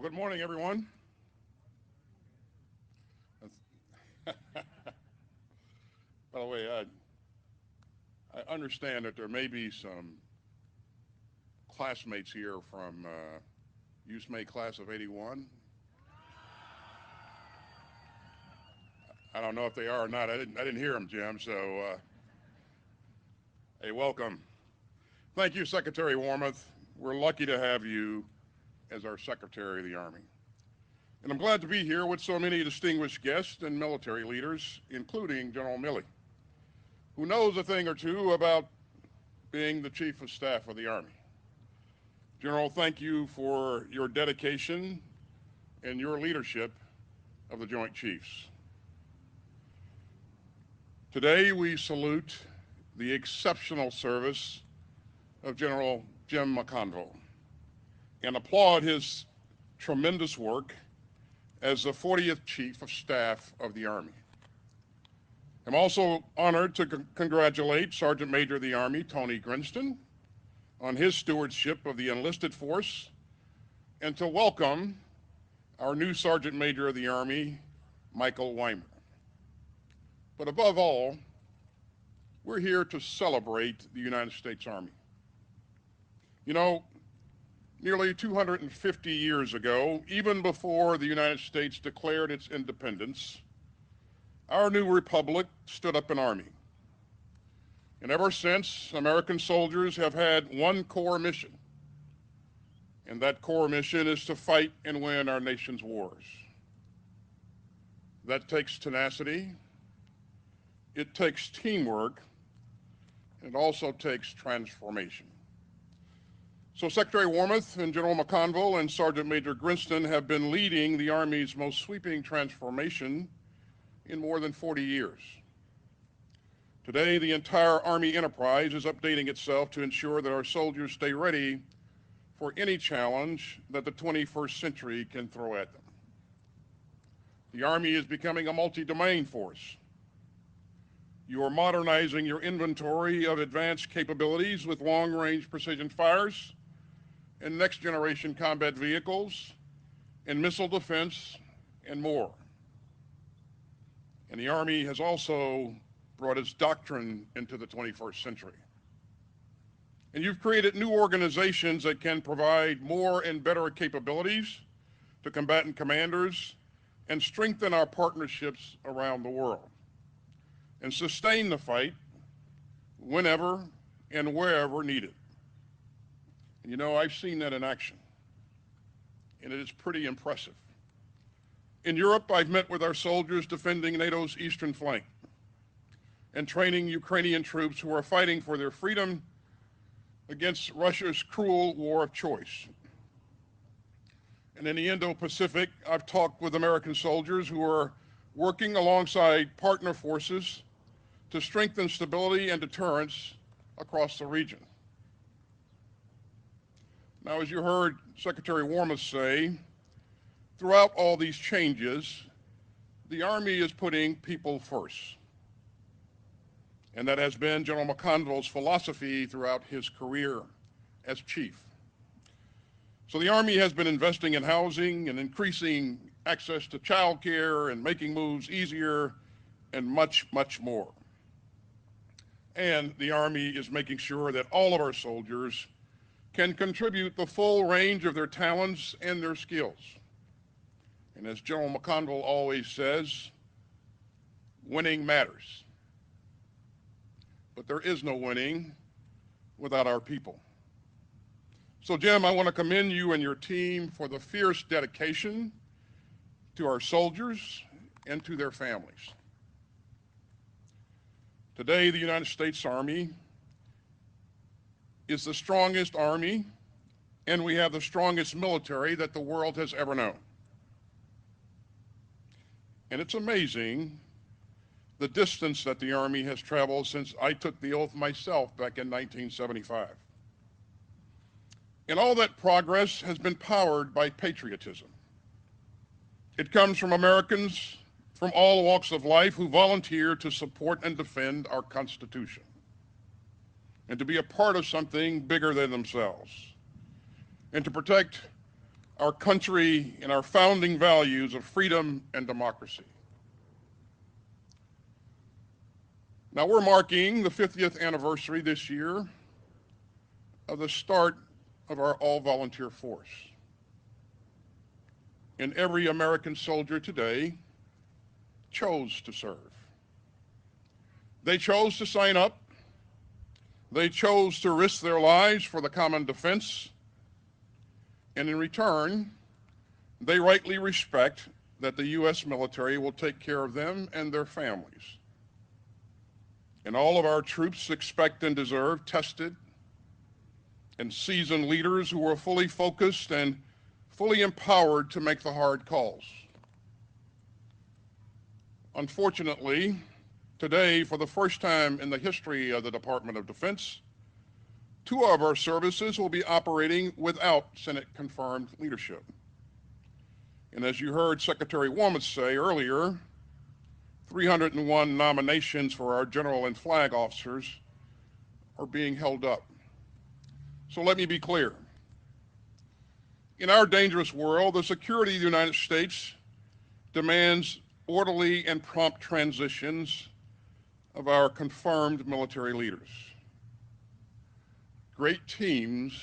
Well, good morning, everyone. By the way, I understand that there may be some classmates here from U.S class of '81. I don't know if they are or not. I didn't hear them, Jim. So, hey, welcome. Thank you, Secretary Warmoth. We're lucky to have you as our Secretary of the Army. And I'm glad to be here with so many distinguished guests and military leaders, including General Milley, who knows a thing or two about being the Chief of Staff of the Army. General, thank you for your dedication and your leadership of the Joint Chiefs. Today, we salute the exceptional service of General Jim McConville and applaud his tremendous work as the 40th Chief of Staff of the Army. I'm also honored to congratulate Sergeant Major of the Army, Tony Grinston, on his stewardship of the enlisted force, and to welcome our new Sergeant Major of the Army, Michael Weimer. But above all, we're here to celebrate the United States Army. You know, nearly 250 years ago, even before the United States declared its independence, our new republic stood up an army. And ever since, American soldiers have had one core mission, and that core mission is to fight and win our nation's wars. That takes tenacity, it takes teamwork, and it also takes transformation. So Secretary Warmoth and General McConville and Sergeant Major Grinston have been leading the Army's most sweeping transformation in more than 40 years. Today, the entire Army enterprise is updating itself to ensure that our soldiers stay ready for any challenge that the 21st century can throw at them. The Army is becoming a multi-domain force. You are modernizing your inventory of advanced capabilities with long-range precision fires and next-generation combat vehicles and missile defense and more. And the Army has also brought its doctrine into the 21st century. And you've created new organizations that can provide more and better capabilities to combatant commanders and strengthen our partnerships around the world and sustain the fight whenever and wherever needed. And you know, I've seen that in action, and it is pretty impressive. In Europe, I've met with our soldiers defending NATO's eastern flank and training Ukrainian troops who are fighting for their freedom against Russia's cruel war of choice. And in the Indo-Pacific, I've talked with American soldiers who are working alongside partner forces to strengthen stability and deterrence across the region. Now, as you heard Secretary Warmoth say, throughout all these changes, the Army is putting people first. And that has been General McConville's philosophy throughout his career as chief. So the Army has been investing in housing and increasing access to child care and making moves easier and much, much more. And the Army is making sure that all of our soldiers can contribute the full range of their talents and their skills. And as General McConville always says, winning matters. But there is no winning without our people. So Jim, I want to commend you and your team for the fierce dedication to our soldiers and to their families. Today, the United States Army is the strongest Army, and we have the strongest military that the world has ever known. And it's amazing the distance that the Army has traveled since I took the oath myself back in 1975. And all that progress has been powered by patriotism. It comes from Americans from all walks of life who volunteer to support and defend our Constitution and to be a part of something bigger than themselves and to protect our country and our founding values of freedom and democracy. Now, we're marking the 50th anniversary this year of the start of our all-volunteer force. And every American soldier today chose to serve. They chose to sign up. They chose to risk their lives for the common defense. And in return, they rightly respect that the U.S. military will take care of them and their families. And all of our troops expect and deserve tested and seasoned leaders who are fully focused and fully empowered to make the hard calls. Unfortunately, today, for the first time in the history of the Department of Defense, 2 of our services will be operating without Senate-confirmed leadership. And as you heard Secretary Wormuth say earlier, 301 nominations for our general and flag officers are being held up. So let me be clear. In our dangerous world, the security of the United States demands orderly and prompt transitions of our confirmed military leaders. Great teams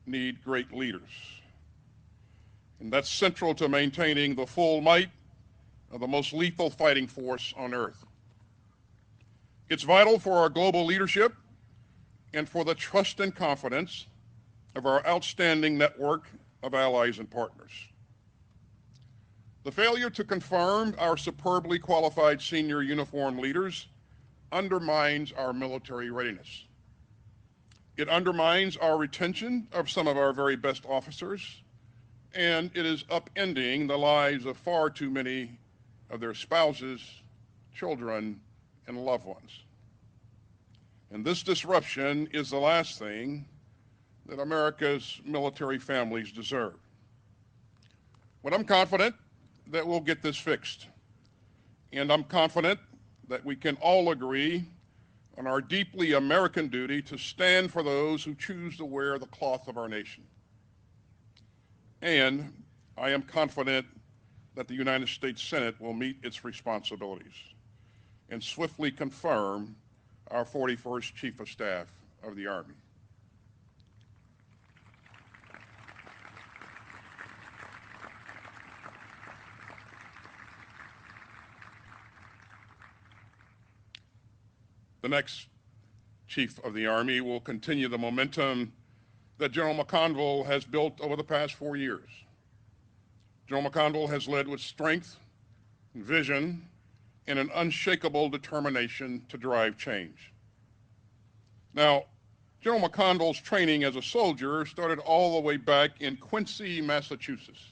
need great leaders. And that's central to maintaining the full might of the most lethal fighting force on earth. It's vital for our global leadership and for the trust and confidence of our outstanding network of allies and partners. The failure to confirm our superbly qualified senior uniformed leaders undermines our military readiness. It undermines our retention of some of our very best officers, and it is upending the lives of far too many of their spouses, children, and loved ones. And this disruption is the last thing that America's military families deserve. But I'm confident that we'll get this fixed. And I'm confident that we can all agree on our deeply American duty to stand for those who choose to wear the cloth of our nation. And I am confident that the United States Senate will meet its responsibilities and swiftly confirm our 41st Chief of Staff of the Army. The next Chief of the Army will continue the momentum that General McConville has built over the past 4 years. General McConville has led with strength, vision, and an unshakable determination to drive change. Now, General McConville's training as a soldier started all the way back in Quincy, Massachusetts.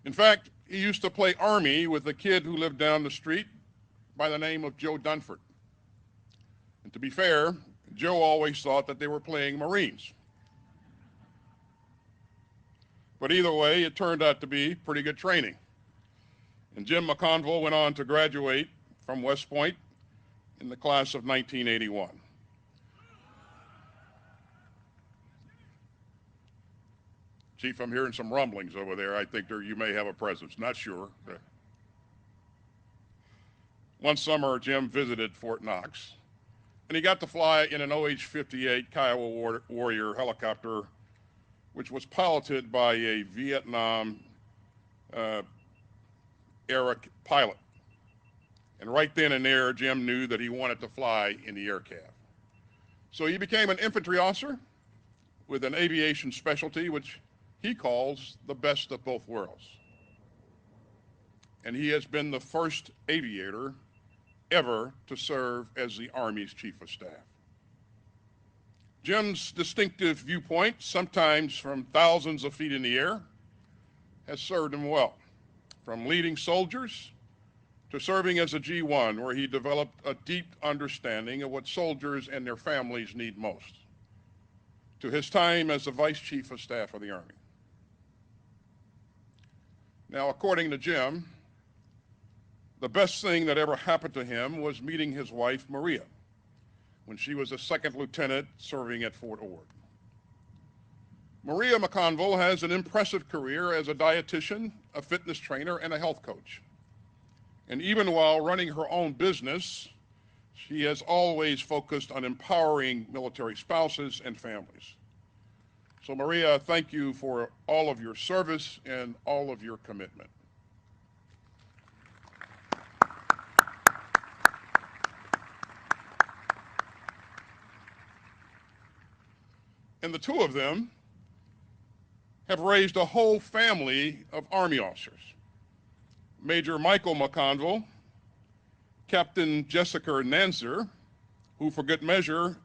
In fact, he used to play Army with a kid who lived down the street by the name of Joe Dunford. And to be fair, Joe always thought that they were playing Marines. But either way, it turned out to be pretty good training. And Jim McConville went on to graduate from West Point in the class of 1981. Chief, I'm hearing some rumblings over there. I think you may have a presence. Not sure. One summer, Jim visited Fort Knox, and he got to fly in an OH-58 Kiowa Warrior helicopter, which was piloted by a Vietnam era pilot. And right then and there, Jim knew that he wanted to fly in the aircraft. So he became an infantry officer with an aviation specialty, which he calls the best of both worlds. And he has been the first aviator ever to serve as the Army's Chief of Staff. Jim's distinctive viewpoint, sometimes from thousands of feet in the air, has served him well, from leading soldiers to serving as a G1, where he developed a deep understanding of what soldiers and their families need most, to his time as the Vice Chief of Staff of the Army. Now, according to Jim, the best thing that ever happened to him was meeting his wife, Maria, when she was a second lieutenant serving at Fort Ord. Maria McConville has an impressive career as a dietitian, a fitness trainer, and a health coach. And even while running her own business, she has always focused on empowering military spouses and families. So Maria, thank you for all of your service and all of your commitment. And the two of them have raised a whole family of Army officers. Major Michael McConville, Captain Jessica Nanzer, who for good measure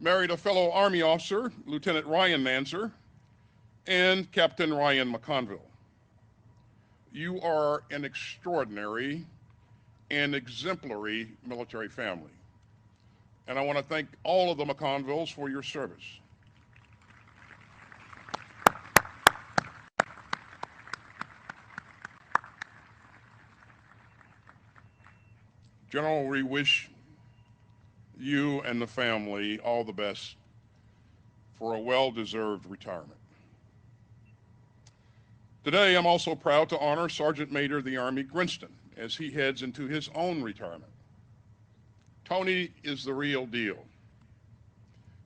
married a fellow Army officer, Lieutenant Ryan Nanzer, and Captain Ryan McConville. You are an extraordinary and exemplary military family. And I want to thank all of the McConvilles for your service. General, we wish you and the family all the best for a well-deserved retirement. Today, I'm also proud to honor Sergeant Major of the Army Grinston as he heads into his own retirement. Tony is the real deal.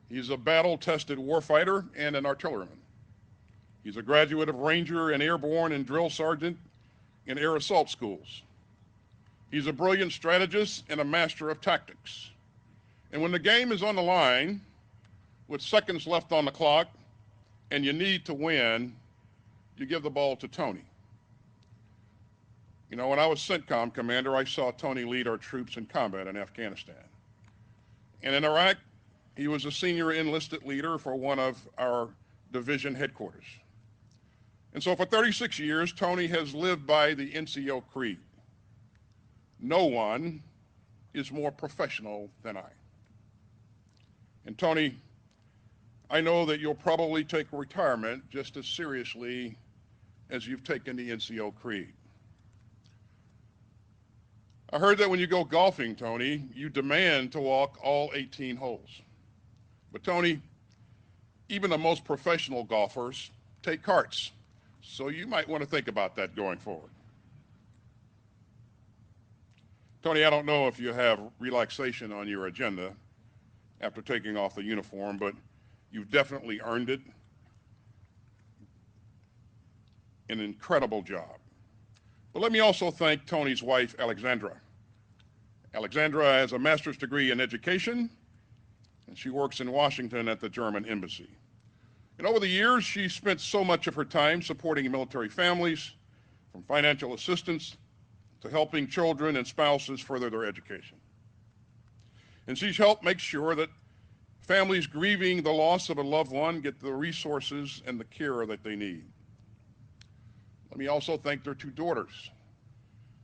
He's a battle-tested warfighter and an artilleryman. He's a graduate of Ranger and Airborne and Drill Sergeant in Air Assault Schools. He's a brilliant strategist and a master of tactics. And when the game is on the line, with seconds left on the clock, and you need to win, you give the ball to Tony. You know, when I was CENTCOM commander, I saw Tony lead our troops in combat in Afghanistan. And in Iraq, he was a senior enlisted leader for one of our division headquarters. And so for 36 years, Tony has lived by the NCO creed. No one is more professional than I. And Tony, I know that you'll probably take retirement just as seriously as you've taken the NCO creed. I heard that when you go golfing, Tony, you demand to walk all 18 holes. But Tony, even the most professional golfers take carts, so you might want to think about that going forward. Tony, I don't know if you have relaxation on your agenda after taking off the uniform, but you've definitely earned it. An incredible job. But let me also thank Tony's wife, Alexandra. Alexandra has a master's degree in education, and she works in Washington at the German embassy. And over the years, she spent so much of her time supporting military families, from financial assistance to helping children and spouses further their education. And she's helped make sure that families grieving the loss of a loved one get the resources and the care that they need. Let me also thank their two daughters,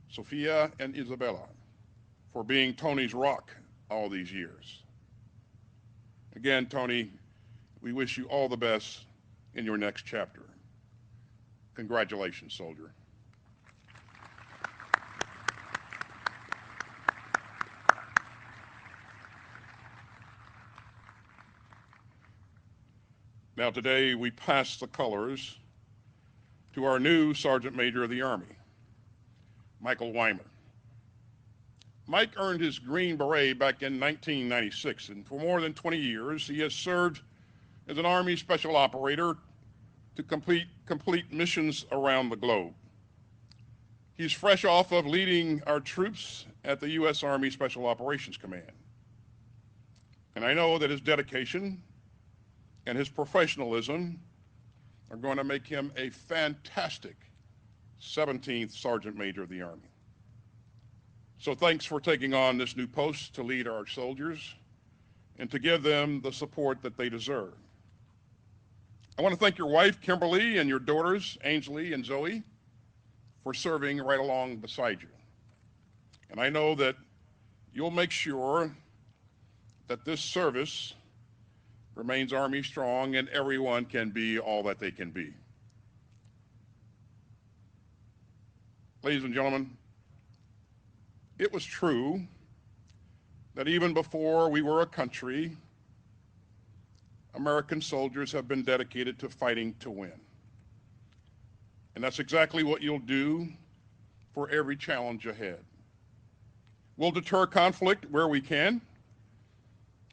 Sophia and Isabella, for being Tony's rock all these years. Again, Tony, we wish you all the best in your next chapter. Congratulations, soldier. Now today we pass the colors to our new Sergeant Major of the Army, Michael Weimer. Mike earned his Green Beret back in 1996, and for more than 20 years he has served as an Army Special Operator to complete missions around the globe. He's fresh off of leading our troops at the U.S. Army Special Operations Command. And I know that his dedication and his professionalism are going to make him a fantastic 17th Sergeant Major of the Army. So thanks for taking on this new post to lead our soldiers and to give them the support that they deserve. I want to thank your wife, Kimberly, and your daughters, Ainsley and Zoe, for serving right along beside you. And I know that you'll make sure that this service remains Army strong and everyone can be all that they can be. Ladies and gentlemen, it was true that even before we were a country, American soldiers have been dedicated to fighting to win. And that's exactly what you'll do for every challenge ahead. We'll deter conflict where we can,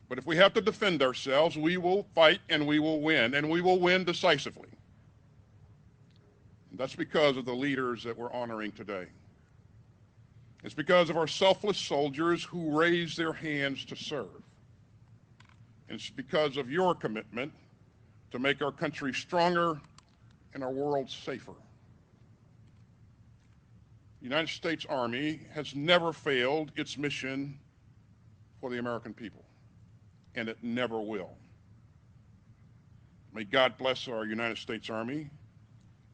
but if we have to defend ourselves, we will fight and we will win decisively. And that's because of the leaders that we're honoring today. It's because of our selfless soldiers who raise their hands to serve. And it's because of your commitment to make our country stronger and our world safer. The United States Army has never failed its mission for the American people, and it never will. May God bless our United States Army,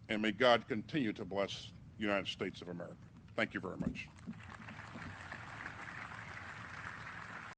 and may God continue to bless the United States of America. Thank you very much.